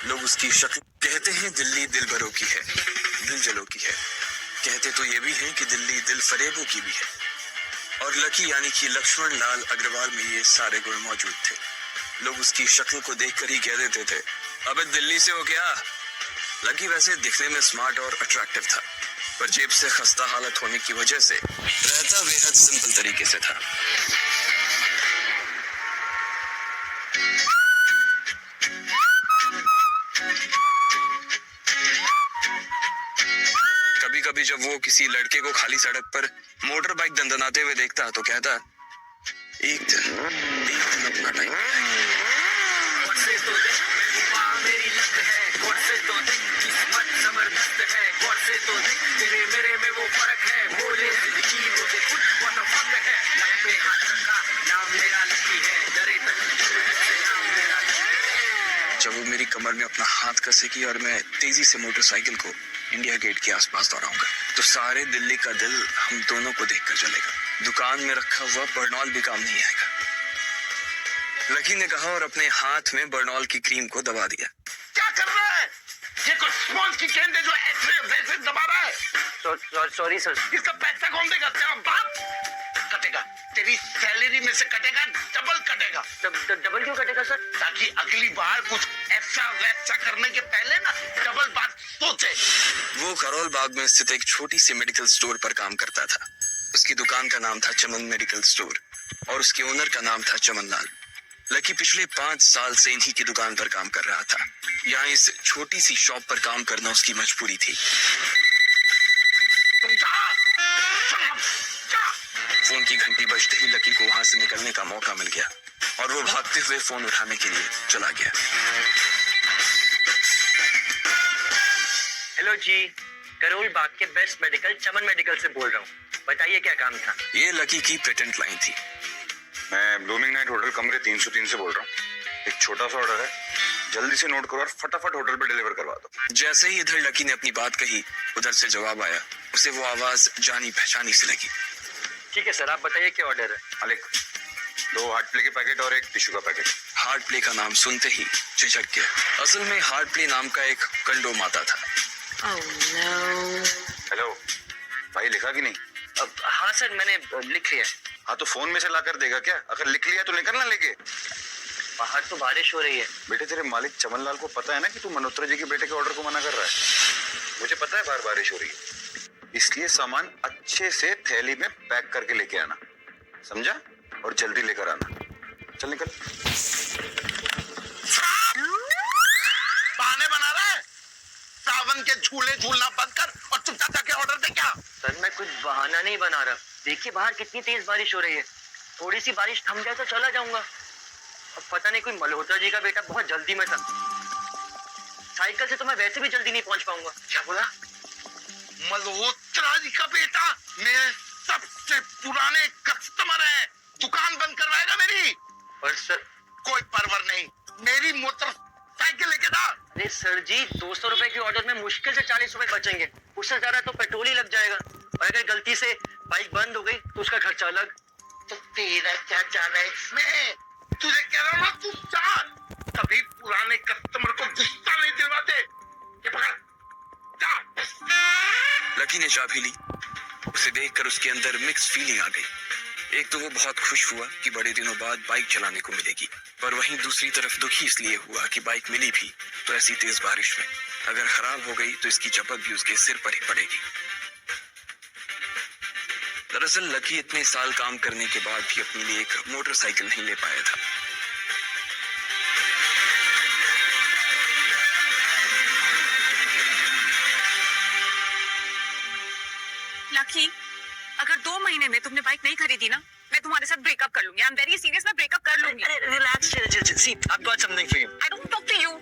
लोग उसकी शक्ल कहते हैं दिल्ली दिल भरों की है, दिल जलों की है। कहते तो ये भी हैं कि दिल्ली दिल फरेबों की भी है। और लकी यानी कि लक्ष्मण लाल अग्रवाल में ये सारे गुण मौजूद थे। लोग उसकी शक्ल को देखकर ही कह देते थे, अबे दिल्ली से हो क्या? लकी वैसे दिखने में स्मार्ट और अट्रैक्टिव था, पर जेब से खस्ता हालत होने की वजह से रहता बेहद सिंपल तरीके से था। कभी कभी जब वो किसी लड़के को खाली सड़क पर मोटर बाइक दंदनाते हुए देखता तो कहता, एक दिन अपना टाइम जब वो मेरी कमर में अपना हाथ कसेगी और मैं तेजी से मोटरसाइकिल को इंडिया गेट के आसपास दौड़ाऊंगा तो सारे दिल्ली का दिल हम दोनों को देखकर चलेगा। दुकान में रखा हुआ बर्नॉल भी काम नहीं आएगा। लकी ने कहा और अपने हाथ में बर्नॉल की क्रीम को दबा दिया। क्या कर रहा है? ये कुछ स्पॉन्ज की गेंद है जो ऐसे वैसे दबा रहा है। Sorry sir. इसका पैसा कौन देगा? तेरा बाप कटेगा, तेरी सैलरी में से कटेगा, डबल कटेगा। डबल क्यों कटेगा सर? ताकि अगली बार कुछ ऐसा वैसा करने के पहले ना डबल बात सोचे। वो करोल बाग में स्थित एक छोटी सी मेडिकल स्टोर पर काम करता था। उसकी दुकान का नाम था चमन मेडिकल स्टोर और उसके ओनर का नाम था चमन लाल। लकी पिछले 5 साल से इन्हीं की दुकान पर काम कर रहा था। यहाँ इस छोटी सी शॉप पर काम करना उसकी मजबूरी थी। तुम जा। फोन की घंटी बजते ही लकी को वहां से निकलने का मौका मिल गया और वो भागते हुए फोन उठाने के लिए चला गया। हेलो जी, करोल बाग के बेस्ट मेडिकल चमन मेडिकल से बोल रहा हूँ। बताइए क्या काम था? ये लकी की पेटेंट लाइन थी। मैं ब्लूमिंग नाइट होटल कमरे 303 से बोल रहा हूँ। एक छोटा सा ऑर्डर है, जल्दी से नोट करो और फटाफट होटल पे डिलीवर करवा दो। जैसे ही इधर लकी ने अपनी बात कही, उधर से जवाब आया। उसे वो आवाज जानी पहचानी सी लगी। ठीक है सर, आप बताइए क्या ऑर्डर है? मालिक, 2 हार्ट प्ले के पैकेट और एक टिश्यू का पैकेट। हार्ट प्ले का नाम सुनते ही झिझक गया। असल में हार्ट प्ले नाम का एक कंडोम आता था। Oh no. हेलो भाई, लिखा कि नहीं? हाँ सर, मैंने लिख लिया। हाँ तो फोन में से ला कर देगा क्या? अगर लिख लिया तो निकलना लेके। बाहर तो बारिश हो रही है। बेटे, तेरे मालिक चमन लाल को पता है ना कि तू मल्होत्रा जी के बेटे के ऑर्डर को मना कर रहा है। मुझे पता है बाहर बारिश हो रही है, इसलिए सामान अच्छे से थैली में पैक करके लेके आना, समझा? और जल्दी लेकर आना। चल निकल। बहाने बना रहा है? सावन के झूले झूलना बंद कर और चुपचाप जाके ऑर्डर दे। क्या सर, मैं कुछ बहाना नहीं बना रहा। देखिए बाहर कितनी तेज बारिश हो रही है। थोड़ी सी बारिश थम जाए तो चला जाऊंगा। अब पता नहीं, कोई मल्होत्रा जी का बेटा बहुत जल्दी में था। साइकिल से तो मैं वैसे भी जल्दी नहीं पहुंच पाऊंगा। क्या बोला? मल्होत्रा जी का बेटा मेरे सबसे पुराने कस्टमर है, दुकान बंद करवाएगा मेरी। पर सर, कोई परवर नहीं, मेरी मोटरसाइकिल लेके जा। अरे सर जी, 200 रुपए के ऑर्डर में मुश्किल से 40 रुपए बचेंगे। उससे ज्यादा तो पेट्रोल ही लग जाएगा। और अगर गलती से बाइक बंद हो गई तो उसका खर्चा अलग। तो तेरा क्या जाना है इसमें? तुझे कह रहा हूं ना, तू जा। कभी पुराने कस्टमर को गुस्सा नहीं दिलवाते। ये पकड़, जा। लकी ने चाबी ली। उसे देखकर उसके अंदर मिक्स फीलिंग आ गई। एक तो वो बहुत खुश हुआ कि बड़े दिनों बाद बाइक चलाने को मिलेगी, पर वहीं दूसरी तरफ दुखी इसलिए हुआ कि बाइक मिली भी तो ऐसी तेज बारिश में अगर खराब हो गई तो इसकी चपत भी उसके सिर पर ही पड़ेगी। दरअसल लकी इतने साल काम करने के बाद भी अपने लिए एक मोटरसाइकिल नहीं ले पाया था। लकी, अगर 2 महीने में तुमने बाइक नहीं खरीदी ना, मैं तुम्हारे साथ ब्रेकअप कर लूंगी। आई एम वेरी सीरियस, मैं ब्रेकअप कर लूंगी। Relax, see, I've got something for you. I don't talk to you.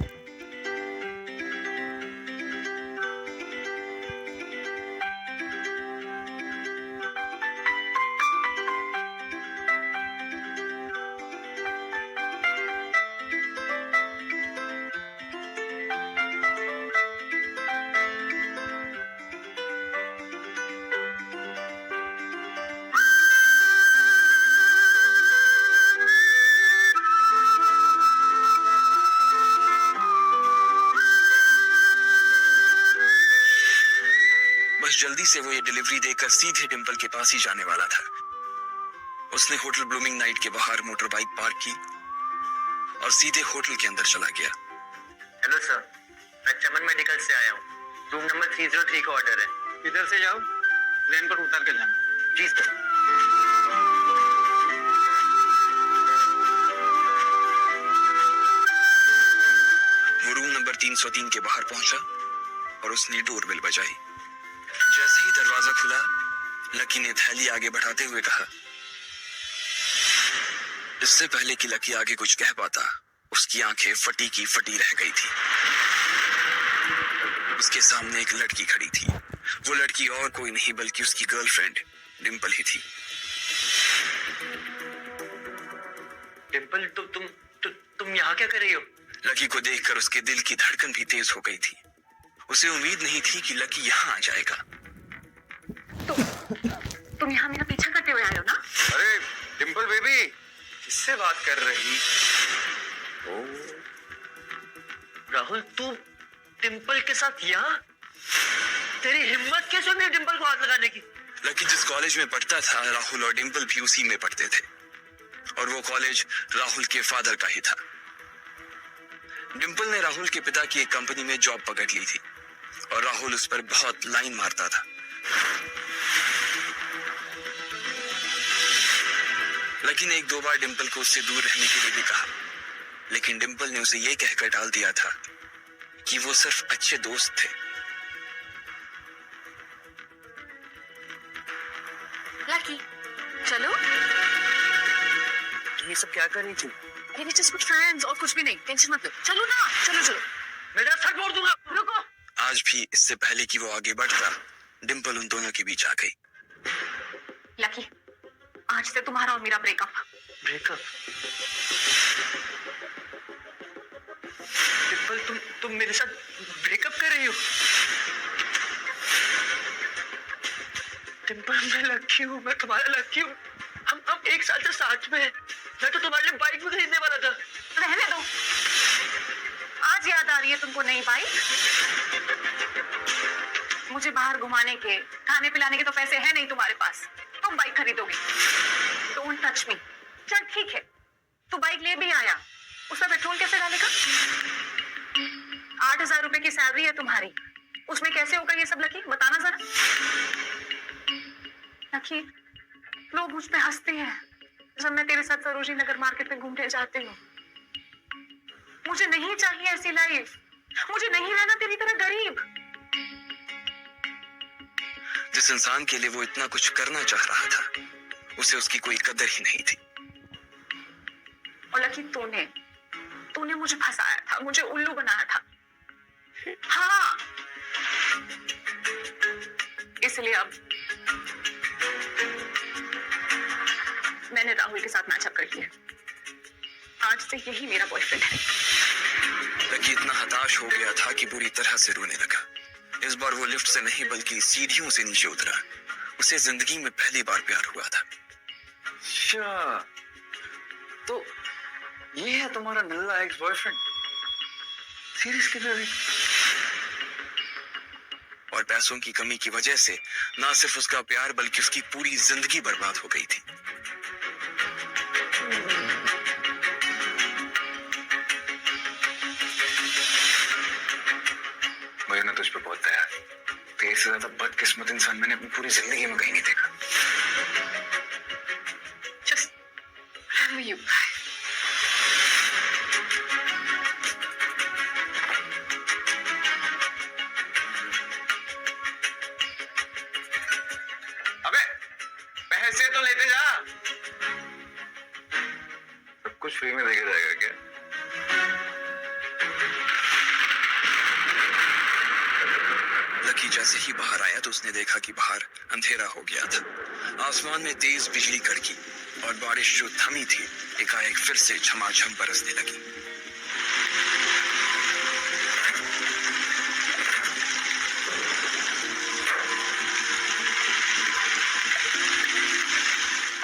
बस जल्दी से वो ये डिलीवरी देकर सीधे डिंपल के पास ही जाने वाला था। उसने होटल ब्लूमिंग नाइट के बाहर मोटर बाइक पार्क की और सीधे होटल के अंदर चला गया। हेलो सर, मैं चमन मेडिकल से आया हूँ। रूम नंबर 303 का ऑर्डर है। इधर से जाओ, रेनकोट उतार के जाना। जी सर। वो रूम नंबर 303 के बाहर पहुंचा और उसने डोरबेल बजाई। जैसे ही दरवाजा खुला, लकी ने थैली आगे बढ़ाते हुए कहा। इससे पहले कि लकी आगे कुछ कह पाता, उसकी आंखें फटी की फटी रह गई थी। उसके सामने एक लड़की खड़ी थी। वो लड़की और कोई नहीं बल्कि उसकी गर्लफ्रेंड डिंपल ही थी। डिंपल, तुम यहाँ क्या कर रही हो? लकी को देखकर उसके दिल की धड़कन भी तेज हो गई थी। उसे उम्मीद नहीं थी कि लकी यहाँ आ जाएगा। तुम यहाँ मेरा पीछा करते हुए आए हो ना? अरे डिंपल बेबी, किससे बात कर रही? राहुल, तू डिंपल के साथ यहाँ? तेरी हिम्मत कैसे हुई डिंपल को हाथ लगाने की? लकी जिस कॉलेज में पढ़ता था, राहुल और डिंपल भी उसी में पढ़ते थे और वो कॉलेज राहुल के फादर का ही था। डिंपल ने राहुल के पिता की एक कंपनी में जॉब पकड़ ली थी और राहुल उस पर बहुत लाइन मारता था। लकी ने एक दो बार डिंपल को उससे दूर रहने के लिए भी कहा, लेकिन डिंपल ने उसे यह कहकर टाल दिया था कि वो सिर्फ अच्छे दोस्त थे। लकी, चलो। ये सब क्या कर रही थी? ये जस्ट कुछ फ्रेंड्स और कुछ भी नहीं, टेंशन मत लो। चलो ना, चलो चलो। मेरा सर फोड़ दूंगा। रुको। आज भी इससे पहले कि वो आगे बढ़ता, डिंपल उन दोनों के बीच आ गई। लकी, आज से तुम्हारा और मेरा ब्रेकअप। ब्रेकअप? डिंपल, तुम मेरे साथ ब्रेकअप कर रही हो? डिंपल, मैं लकी हूँ, मैं तुम्हारा लकी हूँ। हम एक साल से साथ में हैं। मैं तो तुम्हारे लिए बाइक भी खरीदने वाला था। रहने दो। आज याद आ रही है तुमको नई बाइक? मुझे बाहर घुमाने के, खाने पिलाने के तो पैसे हैं नहीं तुम्हारे पास। तुम बाइक खरीदोगी। Don't touch me. चल ठीक है, तू बाइक ले भी आया, उसमें पेट्रोल कैसे डालेगा? 8,000 रुपए की सैलरी है तुम्हारी, उसमें कैसे होगा ये सब? लकी, बताना जरा। लकी, लोग मुझ पे हंसते हैं जब मैं तेरे साथ सरोजिनी नगर मार्केट में घूमने जाती हूँ। मुझे नहीं चाहिए ऐसी लाइफ। मुझे नहीं रहना तेरी तरह गरीब। जिस इंसान के लिए वो इतना कुछ करना चाह रहा था, उसे उसकी कोई कदर ही नहीं थी। और लकी, तूने मुझे फंसाया था, मुझे उल्लू बनाया था। हाँ, इसलिए अब मैंने राहुल के साथ मैचअप कर लिया। आज से यही मेरा बॉयफ्रेंड है। लकी इतना हताश हो गया था कि पूरी तरह से रोने लगा। इस बार वो लिफ्ट से नहीं बल्कि सीढ़ियों से नीचे उतरा। उसे जिंदगी में पहली बार प्यार हुआ था। अच्छा, तो ये है तुम्हारा नल्ला एक्स बॉयफ्रेंड? Seriously baby? और पैसों की कमी की वजह से ना सिर्फ उसका प्यार बल्कि उसकी पूरी जिंदगी बर्बाद हो गई थी। मुझे ना तुझ पे बहुत दया है। तेरे से ज्यादा बदकिस्मत इंसान मैंने अपनी पूरी जिंदगी में कहीं नहीं देखा। Just remember you. अबे पैसे तो लेते जा। सब कुछ फ्री में देखा जाएगा क्या? लकी जैसे ही बाहर आया तो उसने देखा कि बाहर अंधेरा हो गया था। आसमान में तेज बिजली कड़की और बारिश जो थमी थी, एकाएक फिर से झमाझम बरसने लगी।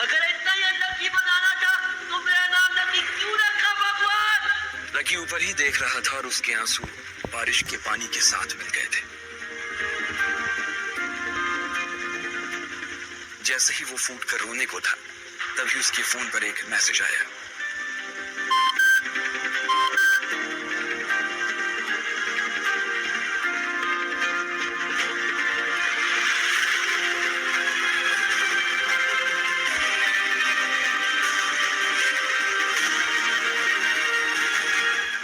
अगर इतना ही लकी बनाना था तो मेरा नाम लकी क्यों रखा भगवान? लकी ऊपर ही देख रहा था और उसके आंसू बारिश के पानी के साथ मिल गए थे। जैसे ही वो फूट कर रोने को था, तभी उसके फोन पर एक मैसेज आया।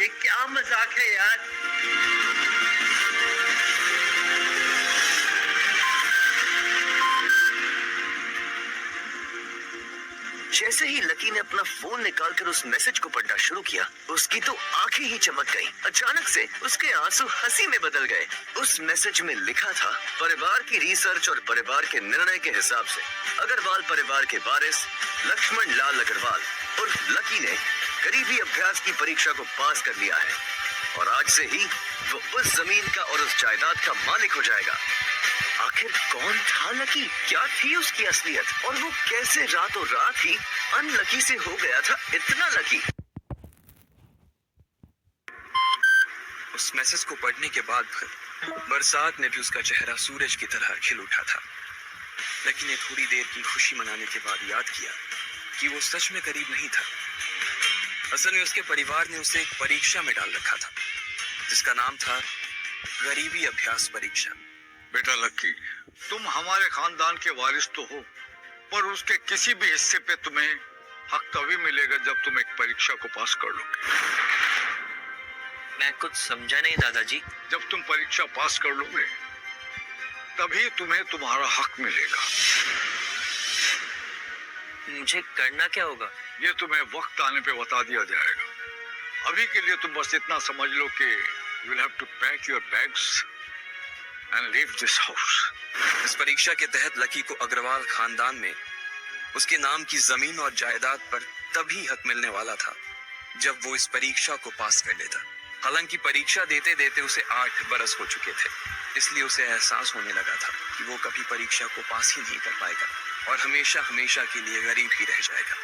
ये क्या मजाक है यार। जैसे ही लकी ने अपना फोन निकालकर उस मैसेज को पढ़ना शुरू किया, उसकी तो आंखें ही चमक गईं। अचानक से उसके आंसू हंसी में बदल गए। उस मैसेज में लिखा था, परिवार की रिसर्च और परिवार के निर्णय के हिसाब से अग्रवाल परिवार के वारिस लक्ष्मण लाल अग्रवाल और लकी ने गरीबी अभ्यास की परीक्षा को पास कर लिया है और आज से ही वो उस जमीन का और उस जायदाद का मालिक हो जाएगा। आखिर कौन था लकी? क्या थी उसकी असलियत? और वो कैसे रातों रात ही अनलकी से हो गया था इतना लकी? उस मैसेज को पढ़ने के बाद बरसात ने भी उसका चेहरा सूरज की तरह खिल उठा था। लकी ने थोड़ी देर की खुशी मनाने के बाद याद किया कि वो सच में गरीब नहीं था। असल में उसके परिवार ने उसे एक परीक्षा में डाल रखा था, जिसका नाम था गरीबी अभ्यास परीक्षा। बेटा लक्की, तुम हमारे खानदान के वारिस तो हो, पर उसके किसी भी हिस्से पे तुम्हें हक तभी मिलेगा जब तुम एक परीक्षा को पास कर लोगे। मैं कुछ समझा नहीं दादाजी। जब तुम परीक्षा पास कर लोगे तभी तुम्हें तुम्हारा हक मिलेगा। मुझे करना क्या होगा? ये तुम्हें वक्त आने पे बता दिया जाएगा। अभी के लिए तुम बस इतना समझ लो कि you will have to pack your bags and leave this house. इस परीक्षा के तहत लकी को अग्रवाल खानदान में उसके नाम की जमीन और जायदाद पर तभी हक मिलने वाला था जब वो इस परीक्षा को पास कर लेता। हालांकि परीक्षा देते देते उसे 8 बरस हो चुके थे, इसलिए उसे एहसास होने लगा था कि वो कभी परीक्षा को पास ही नहीं कर पाएगा और हमेशा हमेशा के लिए गरीब ही रह जाएगा।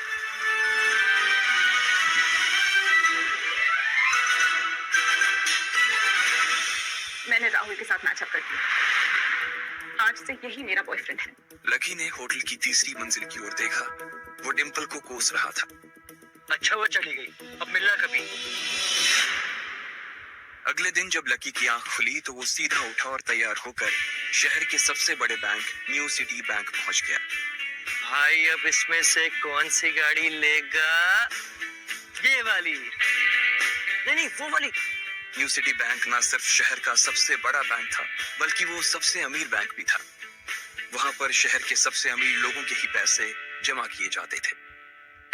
मैंने राहुल के साथ मैचअप कर दिया। आज से यही मेरा बॉयफ्रेंड है। लकी ने होटल की तीसरी मंजिल की ओर देखा। वो डिंपल को कोस रहा था। अच्छा वो चली गई, अब मिलना कभी? अगले दिन जब लकी की आंख खुली तो वो सीधा उठा और तैयार होकर शहर के सबसे बड़े बैंक न्यू सिटी बैंक पहुंच गया। भाई अब इसमें से कौन सी गाड़ी लेगा? ये वाली? नहीं वो वाली। न्यू सिटी बैंक ना सिर्फ शहर का सबसे बड़ा बैंक था, बल्कि वो सबसे अमीर बैंक भी था। वहां पर शहर के सबसे अमीर लोगों के ही पैसे जमा किए जाते थे।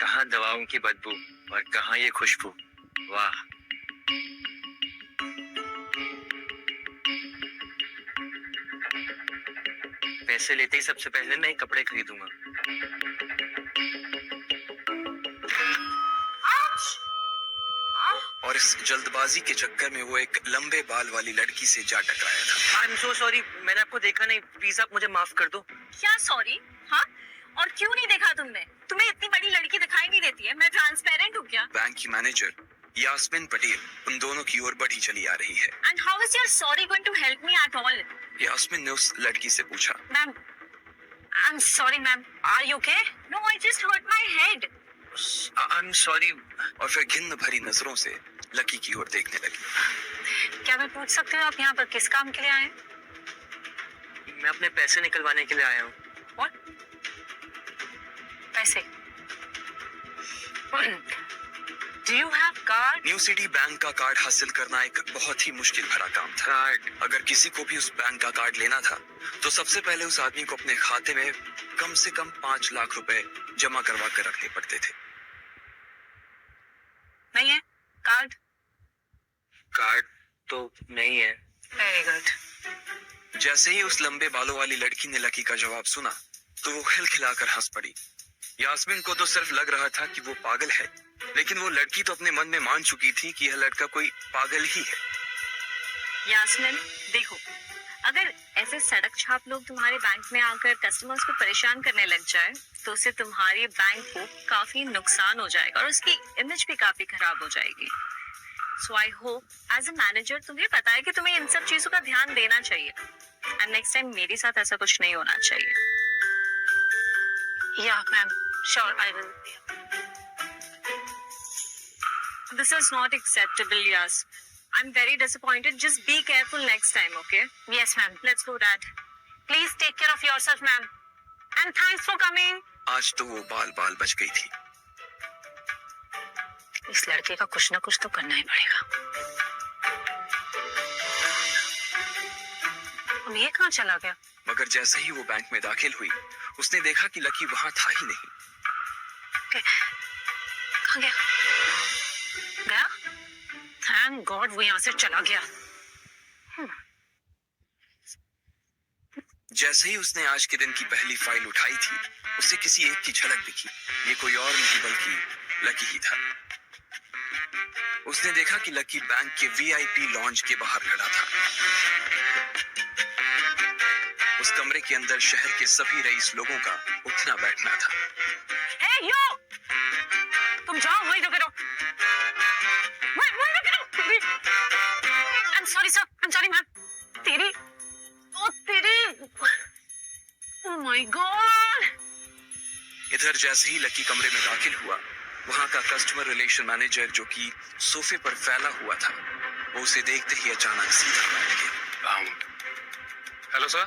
कहाँ दवाओं की बदबू और कहाँ ये खुशबू। वाह। पैसे लेते ही सबसे पहले मैं कपड़े खरीदूंगा। और इस जल्दबाजी के चक्कर में वो एक लंबे बाल वाली लड़की से जा टकराया था। I'm so sorry, मैंने आपको देखा नहीं, प्लीज आप मुझे माफ कर दो। क्या सॉरी? हाँ, और क्यों नहीं देखा तुमने? तुम्हें इतनी बड़ी लड़की दिखाई नहीं देती है? मैं ट्रांसपेरेंट हूँ क्या? बैंक की मैनेजर यास्मिन पटेल उन दोनों की ओर बढ़ी चली आ रही है। And how is your sorry going to help me at all? Yasmin ने उस लड़की से पूछा। Ma'am, I'm sorry ma'am, are you okay? No, I just hurt my head. I'm sorry। और फिर घिन्न भरी नजरों से लकी की ओर देखने लगी। क्या मैं पूछ सकती हूँ आप यहाँ पर किस काम के लिए आए हैं? मैं अपने पैसे निकलवाने के लिए आया हूँ। What? पैसे? Do you have card? New city bank का कार्ड हासिल करना एक बहुत ही मुश्किल भरा काम था। अगर किसी को भी उस बैंक का कार्ड लेना था तो सबसे पहले उस आदमी को अपने खाते में कम से कम 5 लाख रुपए जमा करवा कर रखने पड़ते थे। नहीं है कार्ड? कार्ड तो नहीं है। Very good. जैसे ही उस लंबे बालों वाली लड़की ने लकी का जवाब सुना तो वो खिलखिलाकर हंस पड़ी। यास्मिन को तो सिर्फ लग रहा था कि वो पागल है, लेकिन वो लड़की तो अपने मन में मान चुकी थी कि यह लड़का कोई पागल ही है। यास्मिन देखो, अगर ऐसे सड़क छाप लोग तुम्हारे बैंक में आकर कस्टमर्स को परेशान करने लग जाए तो उससे तुम्हारी बैंक को काफी नुकसान हो जाएगा और उसकी इमेज भी काफी खराब हो जाएगी। So I hope as a manager तुम्हें पता है कि तुम्हें इन सब चीजों का ध्यान देना चाहिए एंड नेक्स्ट टाइम मेरे साथ ऐसा कुछ नहीं होना चाहिए। Yeah, ma'am. Sure, I will. This is not acceptable, Yas. I'm very disappointed. Just be careful next time, okay? Yes, ma'am. Let's go, Dad. Please take care of yourself, ma'am. And thanks for coming. आज तो वो बाल बाल बच गई थी। इस लड़के का कुछ ना कुछ तो करना ही पड़ेगा। अब ये कहाँ चला गया? मगर जैसे ही वो बैंक में दाखिल हुई, उसने देखा कि लकी वहां था ही नहीं। कहाँ गया? गया? थैंक गॉड वो यहाँ से चला गया। जैसे ही उसने आज के दिन की पहली फाइल उठाई थी, उसे किसी एक की झलक दिखी। ये कोई और नहीं बल्कि लकी ही था। उसने देखा कि लकी बैंक के वीआईपी लॉन्ज के बाहर खड़ा था। उस कमरे के अंदर शहर के सभी रईस लोगों का उठना बैठना था। Hey, you! तुम जाओ वहीं रुके रहो। वहीं रुके रहो। I'm sorry, sir. I'm sorry, ma'am. तेरी Oh my God! इधर जैसे ही लकी कमरे में दाखिल हुआ, वहां का कस्टमर रिलेशन मैनेजर जो कि सोफे पर फैला हुआ था, वो उसे देखते ही अचानक सीधा बैठ गया। हेलो सर,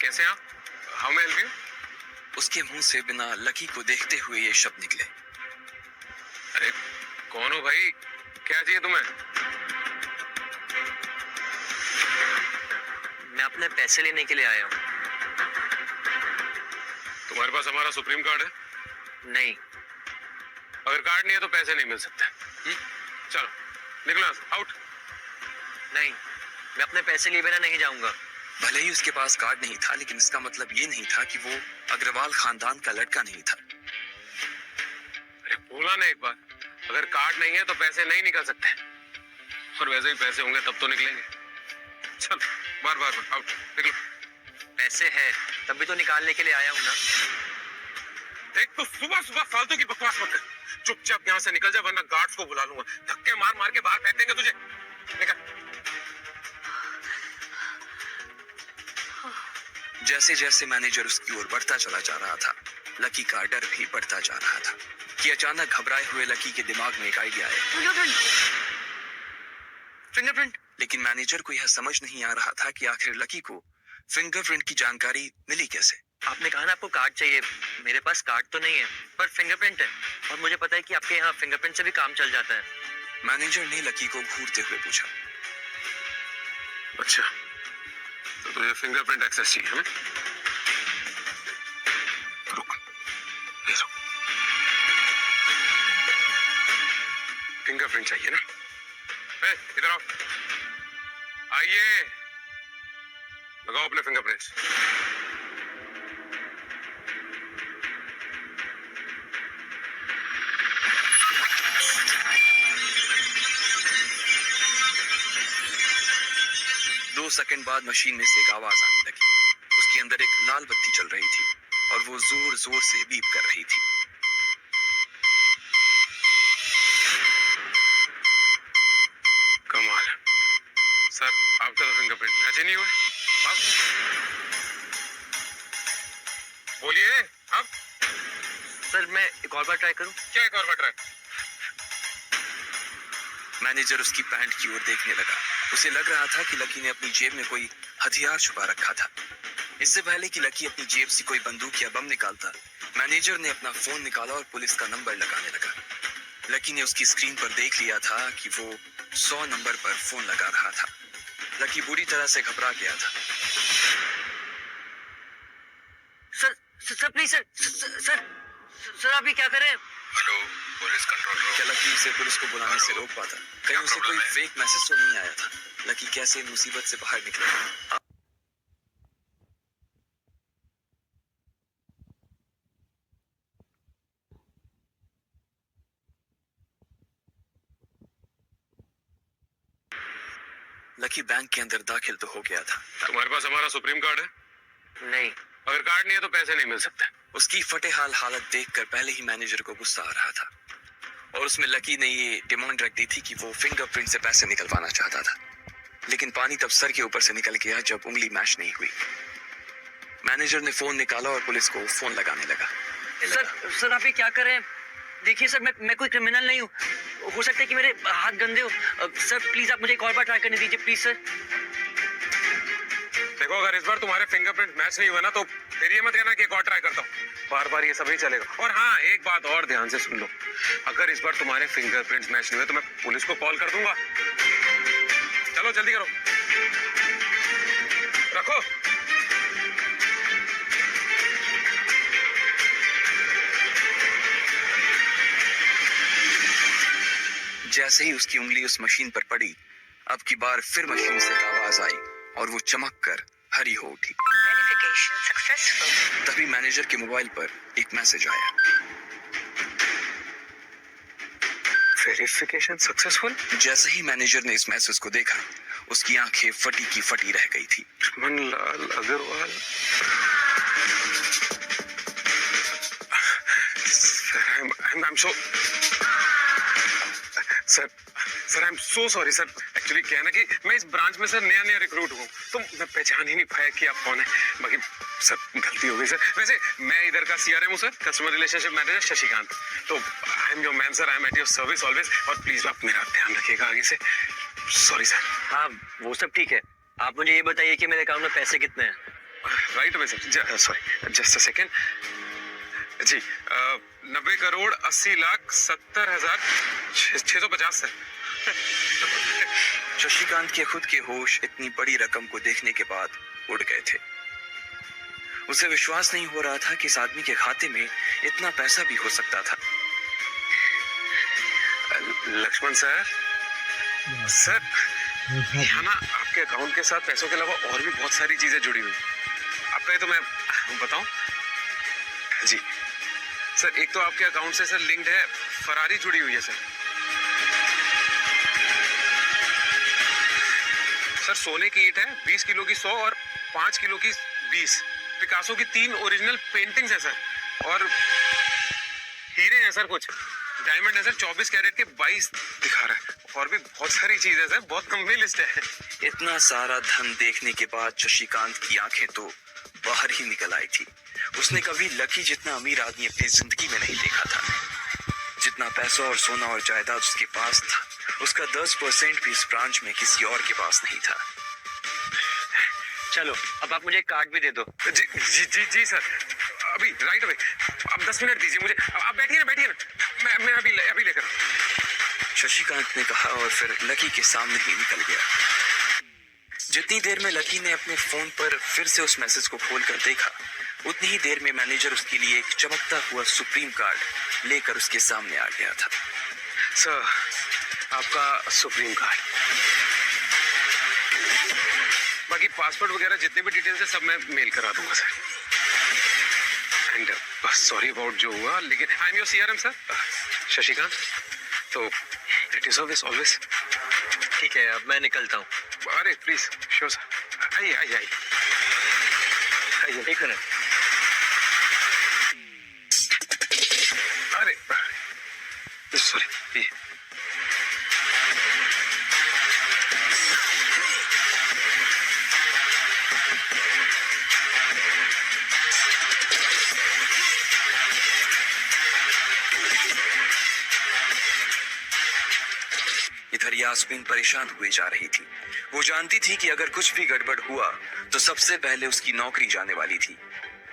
कैसे हैं आप? How may help you? उसके मुंह से बिना लकी को देखते हुए ये शब्द निकले। अरे कौन हो भाई, क्या चाहिए तुम्हें? मैं अपने पैसे लेने के लिए आया हूँ। तुम्हारे पास हमारा सुप्रीम कार्ड है? नहीं, अगर कार्ड नहीं है तो पैसे नहीं मिल सकते। चलो निकलो आउट। नहीं, मैं अपने पैसे लिए बिना नहीं जाऊंगा। भले ही उसके पास कार्ड नहीं था, लेकिन इसका मतलब ये नहीं था कि वो अग्रवाल खानदान का लड़का नहीं था। अरे बोला ना एक बार, अगर कार्ड नहीं है तो पैसे नहीं निकल सकते, और वैसे ही पैसे होंगे तब तो निकलेंगे। चल बार बार आउट, निकलो। पैसे है तभी तो निकालने के लिए आया हूँ ना। देख तो सुबह सुबह फालतू की बकवास मत कर, चुपचाप यहाँ से निकल जा वरना गार्ड्स को बुला लूंगा, धक्के मार मार के बाहर फेंक देंगे तुझे। निकल। जैसे जैसे मैनेजर उसकी ओर बढ़ता चला जा रहा था, लकी का डर भी बढ़ता जा रहा था कि अचानक घबराए हुए लकी के दिमाग में एक आइडिया आया। फिंगरप्रिंट। लेकिन मैनेजर को यह समझ नहीं आ रहा था कि आखिर लकी को फिंगरप्रिंट की जानकारी मिली कैसे। आपने कहा ना आपको कार्ड चाहिए, मेरे पास कार्ड तो नहीं है पर फिंगरप्रिंट है, और मुझे पता है कि आपके यहाँ फिंगरप्रिंट से भी काम चल जाता है। मैनेजर ने लकी को घूरते हुए पूछा। अच्छा तो तुझे फिंगरप्रिंट एक्सेस चाहिए? रुक, ये रुक। फिंगरप्रिंट चाहिए ना? इधर आओ, आइए, लगाओ अपने फिंगरप्रिंट्स। दो सेकंड बाद मशीन में से एक आवाज आने लगी। उसके अंदर एक लाल बत्ती चल रही थी और वो जोर जोर से बीप कर रही थी। कमाल, सर आपका तो फिंगरप्रिंट मैच ही नहीं हुआ। अब बोलिए, अब सर मैं एक और बार ट्राई करूं? क्या एक और बार ट्राई? मैनेजर उसकी पैंट की ओर देखने लगा। उसे लग रहा था कि लकी ने अपनी जेब में कोई हथियार छुपा रखा था। इससे पहले कि लकी अपनी जेब से कोई बंदूक या बम निकालता, मैनेजर ने अपना फोन निकाला और पुलिस का नंबर लगाने लगा। लकी ने उसकी स्क्रीन पर देख लिया था कि वो 100 नंबर पर फोन लगा रहा था। लकी बुरी तरह से घबरा गया था। सर प्लीज सर आप ये क्या कर रहे हैं? Hello police control room. क्या लकी उसे पुलिस को बुलाने से रोक पाता? कहीं उसे कोई फेक मैसेज तो नहीं आया था? लकी कैसे मुसीबत से बाहर निकला? लकी बैंक के अंदर दाखिल तो हो गया था। तुम्हारे पास हमारा सुप्रीम कार्ड है? नहीं। अगर कार्ड नहीं है तो पैसे नहीं मिल सकते। उसकी फटेहाल हालत देखकर पहले ही मैनेजर को गुस्सा आ रहा था और उसमें लकी ने ये डिमांड रख दी थी कि वो फिंगरप्रिंट से पैसे निकलवाना चाहता था। लेकिन पानी तब सर के ऊपर से निकल गया जब उंगली मैच नहीं हुई। मैनेजर ने फोन निकाला और पुलिस को फोन लगाने लगा। सर आप ये क्या कर रहे हैं? देखिए सर, मैं कोई क्रिमिनल नहीं हूँ। हो सकता है कि मेरे हाथ गंदे हो। सर प्लीज आप मुझे एक और बार ट्राई करने दीजिए प्लीज सर। देखो, अगर इस बार तुम्हारे फिंगरप्रिंट मैच नहीं हुआ ना तो फिर ये मत कहना कि एक और ट्राई करता हूँ। बार बार ये सब नहीं चलेगा। और हाँ, एक बात और ध्यान से सुन लो, अगर इस बार तुम्हारे फिंगरप्रिंट मैच नहीं हुए तो मैं पुलिस को कॉल कर दूंगा। चलो जल्दी करो, रखो। जैसे ही उसकी उंगली उस मशीन पर पड़ी, अब की बार फिर मशीन से एक आवाज आई और वो चमक कर हरी हो उठी। Verification successful. तभी मैनेजर के मोबाइल पर एक मैसेज आया। Verification successful. जैसे ही मैनेजर ने इस मैसेज को देखा, उसकी आंखें फटी की फटी रह गई थी। Laxmanlal Agarwal. Sir I am so sorry sir. Actually क्या है ना कि मैं इस ब्रांच में सर नया रिक्रूट हूँ, तो मैं पहचान ही नहीं पाया कि आप कौन है। बाकी सर गलती हो गई सर। वैसे मैं इधर का CRM हूँ sir, customer relationship manager Shashikant. तो I am your man sir, I am at your service always. और प्लीज आप मेरा ध्यान रखिएगा आगे से। Sorry sir. हाँ वो सब ठीक है, आप मुझे ये बताइए कि मेरे अकाउंट में पैसे कितने हैं? Right away sir. Sorry just a second ji. 90,80,70,650 sir. Shashikant के खुद के होश इतनी बड़ी रकम को देखने के बाद उड़ गए थे। उसे विश्वास नहीं हो रहा था कि इस आदमी के खाते में इतना पैसा भी हो सकता था। लक्ष्मण सर, सर यहाँ ना आपके अकाउंट के साथ पैसों के अलावा और भी बहुत सारी चीजें जुड़ी हुई। आपका ये तो मैं बताऊं जी सर। एक तो आपके अकाउंट से सर लिंक्ड है फरारी जुड़ी हुई है सर। सर सोने की ईंट है 20 किलो की 100 और 5 किलो की 20। पिकासो की 3 ओरिजिनल पेंटिंग्स है सर। और हीरे हैं सर, कुछ डायमंड है सर 24 कैरेट के 22 दिखा रहा है। और भी बहुत सारी चीजें सर, बहुत लंबी लिस्ट है। इतना सारा धन देखने के बाद शशिकांत की आंखें तो बाहर ही निकल आई थी। उसने कभी लकी जितना अमीर आदमी अपनी जिंदगी में नहीं देखा था। जितना पैसा और सोना और जायदाद उसके पास था, उसका 10% भी इस ब्रांच में किसी और के पास नहीं था। चलो अब आप मुझे एक कार्ड भी दे दो। जी जी जी जी सर, अभी राइट अवे। आप 10 मिनट दीजिए मुझे। आप बैठिए ना, मैं अभी लेकर। शशिकांत ने कहा और फिर लकी के सामने ही निकल गया। जितनी देर में लकी ने अपने फोन पर फिर से उस मैसेज को खोलकर देखा, उतनी ही देर में मैनेजर उसके लिए एक चमकता हुआ सुप्रीम कार्ड लेकर उसके सामने आ गया था। सर आपका सुप्रीम कार्ड। बाकी पासपोर्ट वगैरह जितने भी डिटेल्स है सब मैं मेल करा दूंगा सर। एंड सॉरी अबाउट जो हुआ, लेकिन आई am your CRM sir, Shashikant. तो इट इज ऑलवेज। ठीक है, अब मैं निकलता हूँ। अरे प्लीज श्योर सर। आइए आइए आइए आइए। एक मिनट। अरे सॉरी। इधर यास्मीन परेशान हुई जा रही थी। वो जानती थी कि अगर कुछ भी गड़बड़ हुआ तो सबसे पहले उसकी नौकरी जाने वाली थी।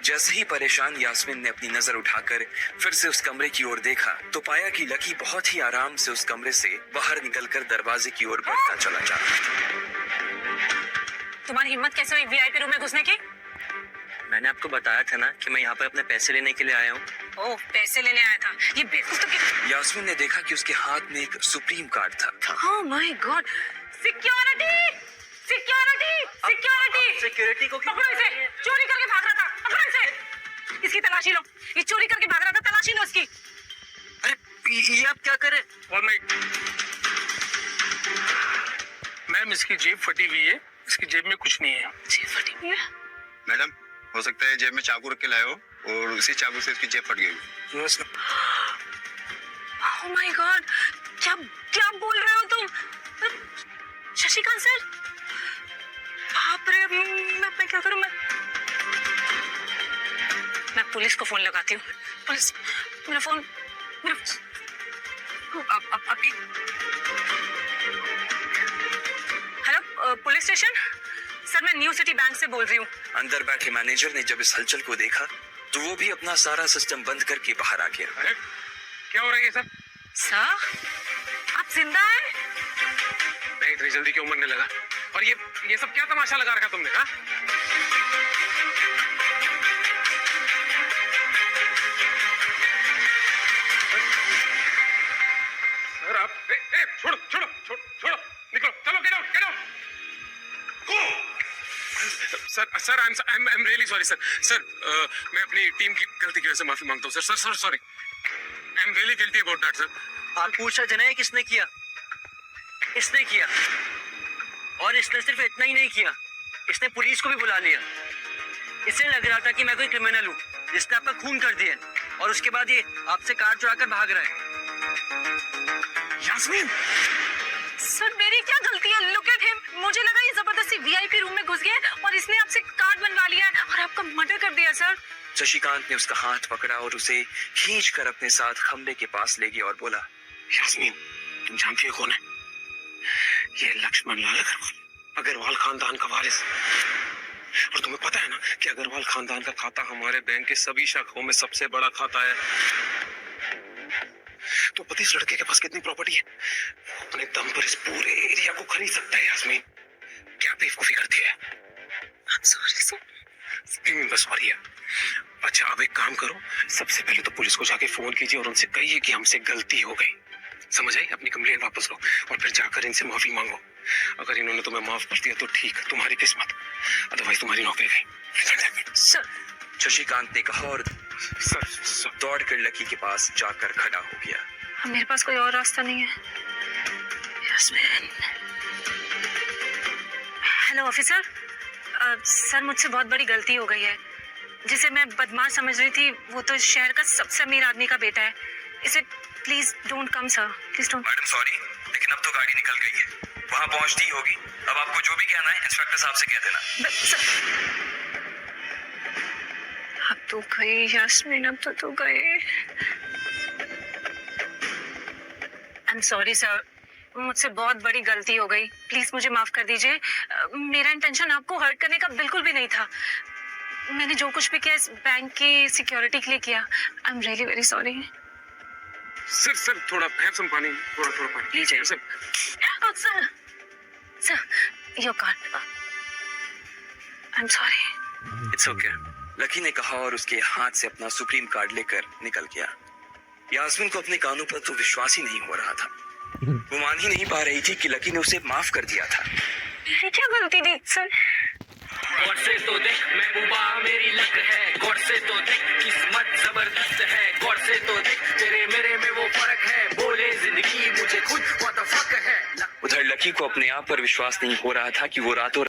जैसे ही परेशान यास्मीन ने अपनी नजर उठाकर फिर से उस कमरे की ओर देखा, तो पाया कि लकी बहुत ही आराम से उस कमरे से बाहर निकलकर दरवाजे की ओर बढ़ता चला जा रहा था। तुम्हारी हिम्मत कैसे हुई VIP रूम में घुसने की? मैंने आपको बताया था ना कि मैं यहाँ पर अपने पैसे लेने के लिए आया हूँ। ओह, पैसे लेने आया था। ये बेवकूफ तो यास्मीन ने देखा कि उसके हाथ में एक सुप्रीम कार्ड था। Oh my God. Security security security security को क्यों? पकड़ो इसे, चोरी करके भाग रहा था। पकड़ो इसे, इसकी तलाशी लो। ये चोरी करके भाग रहा था, तलाशी लो इसकी। अरे ये आप क्या करे? मैम इसकी जेब फटी हुई है, इसकी जेब में कुछ नहीं है। जेब फटी हुई है? मैडम हो सकता है जेब में चाकू रख के लाए हो और उसी चाकू से इसकी जेब फट गई। ओह माय गॉड, क्या क्या बोल रहे हो तुम? शशिकांत सर, बाप रे, मैं क्या करूं? मैं मैं पुलिस को फोन लगाती हूँ। पुलिस, मेरा फोन, अभी। Hello, police station. सर, मैं न्यू सिटी बैंक से बोल रही हूँ। अंदर बैठे मैनेजर ने जब इस हलचल को देखा तो वो भी अपना सारा सिस्टम बंद करके बाहर आ गया। अरे क्या हो रहा है सर? सर, आप जिंदा हैं? मैं इतनी जल्दी क्यों मरने लगा? और ये सब क्या तमाशा लगा रखा तुमने? हाँ, सर आप छोड़ो छोड़ो छोड़ो छोड़ो, निकलो, चलो, get out, get out. Sir I am really sorry sir. मैं अपनी टीम की गलती की वजह से माफी मांगता हूँ sir sorry. I am really guilty about that sir. आप पूछा जनाए किसने किया? इसने किया, और इसने सिर्फ इतना ही नहीं किया, इसने पुलिस को भी बुला लिया। इसे लग रहा था कि मैं कोई क्रिमिनल हूँ जिसने आपका खून कर दिया, और उसके बाद ये आपसे कार चुरा कर भाग रहा है। यास्मीन, सर, मेरी क्या गलती है? Look at him. मुझे लगा ये जबरदस्ती वीआईपी रूम में घुस गया है और इसने आपसे कार्ड बनवा लिया है और आपका मर्डर कर दिया। सर, शशिकांत ने उसका हाथ पकड़ा और उसे खींचकर अपने साथ खंबे के पास ले गया और बोला, यास्मीन, तुम जानती हो कौन है? ये लक्ष्मण लाल अग्रवाल खानदान का वारिस। और तुम्हें पता है ना कि अग्रवाल खानदान का खाता हमारे बैंक के सभी शाखाओं में सबसे बड़ा खाता है। तो पता इस लड़के के पास कितनी प्रॉपर्टी है? वो अपने दम पर इस पूरे एरिया को खरीद सकता है। यास्मीन, क्या बेवकूफी करती है? Sorry sir. बस सॉरी है। अच्छा, अब एक काम करो, सबसे पहले तो पुलिस को जाके फोन कीजिए और उनसे कहिए कि हमसे गलती हो गई। समझ आई? अपनी कंप्लेंट वापस लो और फिर जाकर इनसे माफी मांगो। अगर इन्होंने तुम्हें माफ कर दिया तो ठीक, तुम्हारी किस्मत, अदरवाइज तुम्हारी नौकरी गई। सर, शशिकांत ने कहा और सर दौड़कर लकी के पास जाकर खड़ा हो गया। मेरे पास कोई और रास्ता नहीं है। यास्मीन। Hello officer. सर, मुझसे बहुत बड़ी गलती हो गई है। जिसे मैं बदमाश समझ रही थी वो तो इस शहर का सबसे अमीर आदमी का बेटा है। इसे please don't come sir, please don't. Madam sorry, लेकिन अब तो गाड़ी निकल गई है, वहाँ पहुँचती ही होगी। अब आपको जो भी कहना है इंस्पेक्टर साहब से कह देना। अब तो गई यास्मीन, अब तो गए। आई एम सॉरी सर, मुझसे बहुत बड़ी गलती हो गई। प्लीज मुझे माफ कर दीजिए। मेरा इंटेंशन आपको हर्ट करने का बिल्कुल भी नहीं था। मैंने जो कुछ भी किया इस बैंक की सिक्योरिटी के लिए किया। I am really very sorry. Sir थोड़ा हैव सम पानी, थोड़ा पानी लीजिए। Sir. Sir, your card. I am sorry. It's okay, lucky ने कहा और उसके हाथ से अपना सुप्रीम कार्ड लेकर निकल गया। यास्मीन को अपने कानों पर तो विश्वास ही नहीं हो रहा था। वो मान ही नहीं पा रही थी कि लकी ने उसे माफ कर दिया था। मेरी क्या गलती थी सर? गौर से तो देख महबूबा मेरी लक है, गौर से तो देख किस्मत जबरदस्त है, गौर से तो देख तेरे मेरे में वो फर्क है, बोले जिंदगी मुझे खुद व्हाट द फक है। उधर लकी को अपने आप पर विश्वास नहीं हो रहा था कि वो रातों